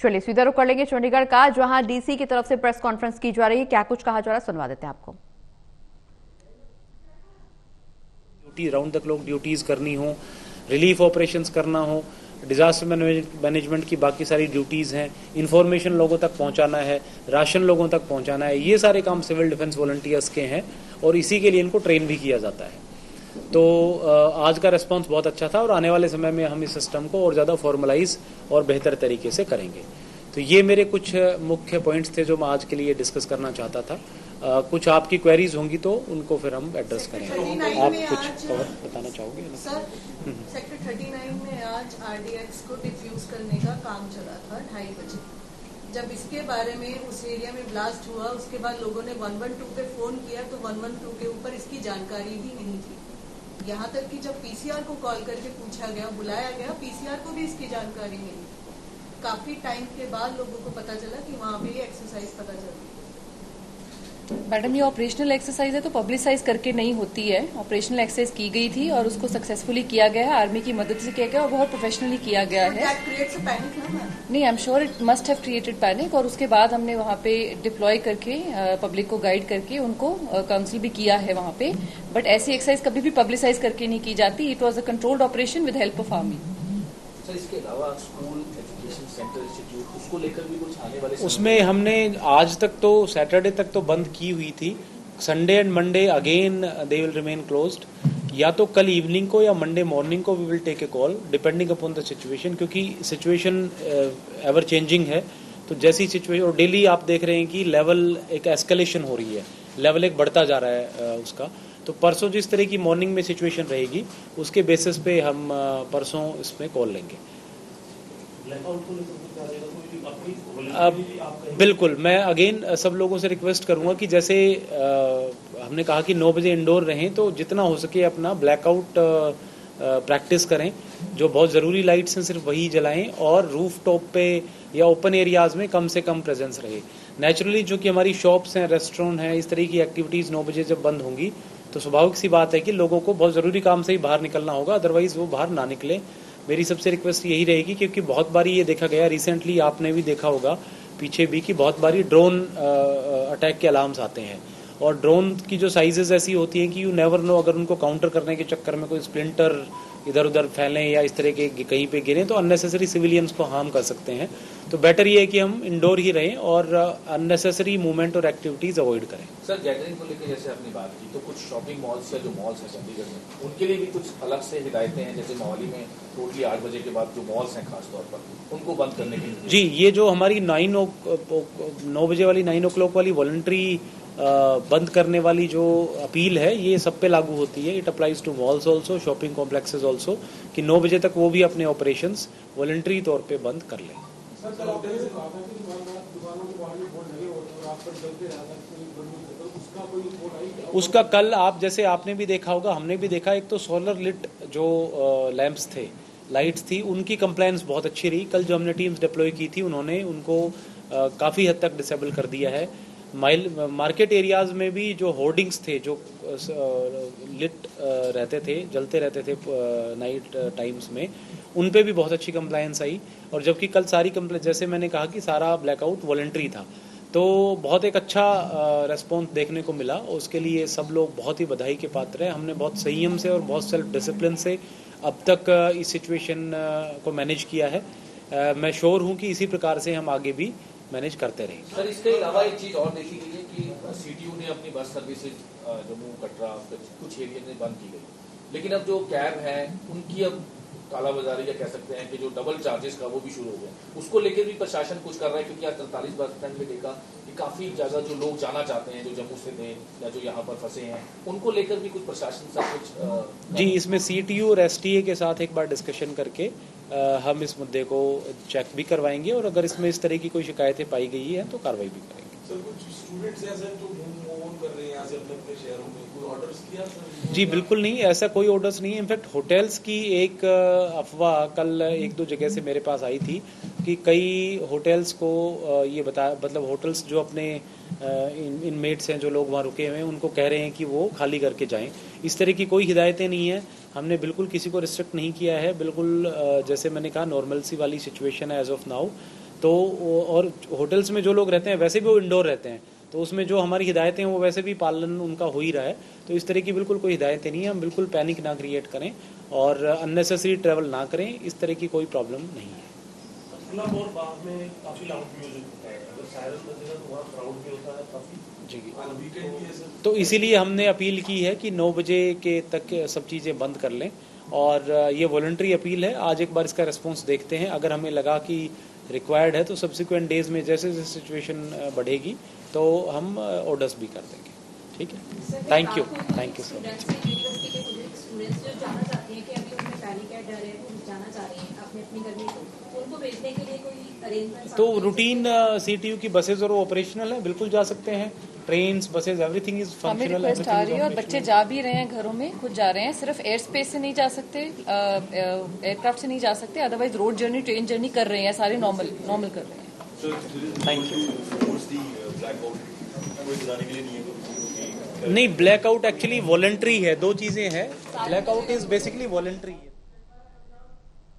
चलिए सीधा रुख कर लेंगे चंडीगढ़ का, जहां डीसी की तरफ से प्रेस कॉन्फ्रेंस की जा रही है। क्या कुछ कहा जा रहा है, सुनवा देते हैं आपको। Duty round the clock duties करनी हो, रिलीफ ऑपरेशंस करना हो, डिजास्टर मैनेजमेंट की बाकी सारी ड्यूटीज हैं, इंफॉर्मेशन लोगों तक पहुंचाना है, राशन लोगों तक पहुंचाना है, ये सारे काम सिविल डिफेंस वॉलंटियर्स के हैं और इसी के लिए इनको ट्रेन भी किया जाता है। तो आज का रिस्पांस बहुत अच्छा था और आने वाले समय में हम इस सिस्टम को और ज़्यादा फॉर्मलाइज और बेहतर तरीके से करेंगे। तो ये मेरे कुछ मुख्य पॉइंट्स थे जो मैं आज के लिए डिस्कस करना चाहता था। कुछ आपकी क्वेरीज होंगी तो उनको फिर हम एड्रेस करेंगे। आप कुछ और बताना चाहोगे? सर, सेक्टर 39 में आज आरडीएक्स को डिफ्यूज करने का काम चला था 2:30 बजे। जब इसके बारे में उस एरिया में ब्लास्ट हुआ, उसके बाद लोगों ने 112 पे फोन किया तो 112 के ऊपर इसकी जानकारी भी नहीं थी। यहाँ तक कि जब पीसीआर को कॉल करके पूछा गया, बुलाया गया, पीसीआर को भी इसकी जानकारी मिली। काफी टाइम के बाद लोगों को पता चला कि वहाँ पे ये एक्सरसाइज पता चली। मैडम, ये ऑपरेशनल एक्सरसाइज है तो पब्लिसाइज करके नहीं होती है। ऑपरेशनल एक्सरसाइज की गई थी और उसको सक्सेसफुली किया गया है, आर्मी की मदद से किया गया और बहुत प्रोफेशनली किया गया है। नहीं, I am sure it must have created panic. और उसके बाद हमने वहाँ पे डिप्लॉय करके पब्लिक को गाइड करके उनको काउंसिल भी किया है वहाँ पे। बट ऐसी एक्सरसाइज कभी भी पब्लिसाइज करके नहीं की जाती। It was a controlled operation with help of army. Sir, इसके अलावा स्कूल एजुकेशन सेंटर इंस्टीट्यूट उसको लेकर भी कुछ आने वाले उसमें हमने आज तक तो सैटरडे तक तो बंद की हुई थी। Sunday and Monday again they will remain closed. या तो कल इवनिंग को या मंडे मॉर्निंग को we will take a call depending upon the situation, क्योंकि सिचुएशन एवर चेंजिंग है। तो जैसी सिचुएशन, और डेली आप देख रहे हैं कि लेवल एक एस्केलेशन हो रही है, लेवल एक बढ़ता जा रहा है उसका। तो परसों जिस तरह की मॉर्निंग में सिचुएशन रहेगी उसके बेसिस पे हम परसों इसमें कॉल लेंगे। बिल्कुल, मैं अगेन सब लोगों से रिक्वेस्ट करूंगा कि जैसे हमने कहा कि 9 बजे इंडोर रहें, तो जितना हो सके अपना ब्लैकआउट प्रैक्टिस करें। जो बहुत ज़रूरी लाइट्स हैं सिर्फ वही जलाएं और रूफ टॉप पे या ओपन एरियाज़ में कम से कम प्रेजेंस रहे। नेचुरली जो कि हमारी शॉप्स हैं, रेस्टोरेंट हैं, इस तरह की एक्टिविटीज़ 9 बजे जब बंद होंगी तो स्वाभाविक सी बात है कि लोगों को बहुत ज़रूरी काम से ही बाहर निकलना होगा, अदरवाइज़ वो बाहर ना निकले। मेरी सबसे रिक्वेस्ट यही रहेगी, क्योंकि बहुत बारी ये देखा गया, रिसेंटली आपने भी देखा होगा पीछे भी, कि बहुत बारी ड्रोन अटैक के अलार्म्स आते हैं और ड्रोन की जो साइजेस ऐसी होती हैं कि यू नेवर नो, अगर उनको काउंटर करने के चक्कर में कोई स्प्लिंटर इधर उधर फैलें या इस तरह के कहीं पे गिरें तो अननेसेसरी सिविलियंस को हार्म कर सकते हैं। तो बेटर ये है कि हम इंडोर ही रहें और अननेसेसरी मूवमेंट और एक्टिविटीज अवॉइड करें। सर, गैदरिंग को लेकर जैसे आपने बात की, तो कुछ शॉपिंग मॉल्स या जो मॉल्स हैं चंडीगढ़ में, उनके लिए भी कुछ अलग से हिदायतें हैं? जैसे मोहाली में टोटली 8 बजे के बाद जो मॉल्स हैं खासतौर पर उनको बंद करने के लिए। जी, ये जो हमारी 9 बजे वाली 9 o'clock वाली वॉलंटरी बंद करने वाली जो अपील है, ये सब पे लागू होती है। It applies to malls also, shopping complexes also, कि 9 बजे तक वो भी अपने ऑपरेशंस वॉलंटरी तौर पे बंद कर लें। उसका कल आप जैसे आपने भी देखा होगा, हमने भी देखा, एक तो सोलर लिट जो लैंप्स थे, लाइट्स थी, उनकी कंप्लायंस बहुत अच्छी रही। कल जो हमने टीम्स डिप्लॉय की थी उन्होंने उनको काफ़ी हद तक डिसेबल कर दिया है। मार्केट एरियाज में भी जो होर्डिंग्स थे जो लिट रहते थे, जलते रहते थे नाइट टाइम्स में, उन पे भी बहुत अच्छी कंप्लायंस आई। और जबकि कल सारी जैसे मैंने कहा कि सारा ब्लैकआउट वॉलंटरी था, तो बहुत एक अच्छा रेस्पॉन्स देखने को मिला। उसके लिए सब लोग बहुत ही बधाई के पात्र हैं। हमने बहुत संयम से और बहुत सेल्फ डिसिप्लिन से अब तक इस सिचुएशन को मैनेज किया है। मैं श्योर हूँ कि इसी प्रकार से हम आगे भी मैनेज करते रहेंगे। सर, इसके अलावा एक चीज और देखी गई है कि सीटीयू ने अपनी बस सर्विसेज जम्मू कटरा कुछ एरिया में बंद की गई, लेकिन अब जो कैब है उनकी अब कालाबाजारी या कह सकते हैं कि जो डबल चार्जेस का वो भी शुरू हो गया। उसको लेकर भी प्रशासन कुछ कर रहा है, क्योंकि आज 43 बस स्टैंड में देखा कि काफी जगह जो लोग जाना चाहते हैं, जो जम्मू से थे या जो यहाँ पर फंसे हैं, उनको लेकर भी कुछ प्रशासन से कुछ जी, इसमें सीटीयू और एसटीए के साथ एक बार डिस्कशन करके हम इस मुद्दे को चेक भी करवाएंगे और अगर इसमें इस तरह की कोई शिकायतें पाई गई है तो कार्रवाई भी करेंगे। सर, कुछ स्टूडेंट्स ऐसे तो मूव ऑन कर रहे हैं यहाँ से अपने शहरों में, कोई ऑर्डर्स किया सर? जी बिल्कुल नहीं, ऐसा कोई ऑर्डर्स नहीं है। इनफैक्ट होटल्स की एक अफवाह कल 1-2 जगह से मेरे पास आई थी कि कई होटल्स को ये मतलब होटल्स जो अपने इनमेट्स हैं, जो लोग वहाँ रुके हुए हैं, उनको कह रहे हैं कि वो खाली करके जाएं। इस तरह की कोई हिदायतें नहीं है। हमने बिल्कुल किसी को रिस्ट्रिक्ट नहीं किया है। बिल्कुल जैसे मैंने कहा, नॉर्मल सी वाली सिचुएशन है एज ऑफ नाउ। तो और होटल्स में जो लोग रहते हैं वैसे भी वो इंडोर रहते हैं, तो उसमें जो हमारी हिदायतें हैं वो वैसे भी पालन उनका हो ही रहा है। तो इस तरह की बिल्कुल कोई हिदायतें नहीं है, हम बिल्कुल पैनिक ना क्रिएट करें और अननेसेसरी ट्रैवल ना करें, इस तरह की कोई प्रॉब्लम नहीं है। क्लब और बार में काफी लाउड म्यूजिक होता है, अगर सायरन बजेगा तो वहाँ क्राउड भी होता है काफी जी, वीकेंड भी है सर। तो इसीलिए हमने अपील की है कि 9 बजे के तक सब चीज़ें बंद कर लें, और ये वॉलंटरी अपील है। आज एक बार इसका रिस्पॉन्स देखते हैं, अगर हमें लगा कि रिक्वायर्ड है तो सब्सिक्वेंट डेज में जैसे जैसे सिचुएशन बढ़ेगी तो हम ऑर्डर्स भी कर देंगे। ठीक है, thank you so much. Students जो जाना चाहते हैं कि अभी उनमें पैनिक है, डर है, वो जाना चाह रहे हैं अपने अपनी घर में, तो उनको भेजने के लिए कोई अरेंजमेंट? तो रूटीन CTU की बसेज और वो ऑपरेशनल है, बिल्कुल जा सकते हैं। ट्रेन्स, बसेज, एवरीथिंग इज हमें फंक्शनल। रिक्वेस्ट आ रही है और बच्चे जा भी रहे हैं, घरों में खुद जा रहे हैं, सिर्फ एयर स्पेस से नहीं जा सकते, एयरक्राफ्ट से नहीं जा सकते, otherwise road journey, train journey कर रहे हैं, सारे नॉर्मल कर रहे हैं। Thank you. नहीं, ब्लैकआउट एक्चुअली वॉलंटरी है, दो चीजें हैं। ब्लैकआउट इज बेसिकली वॉलंटरी है।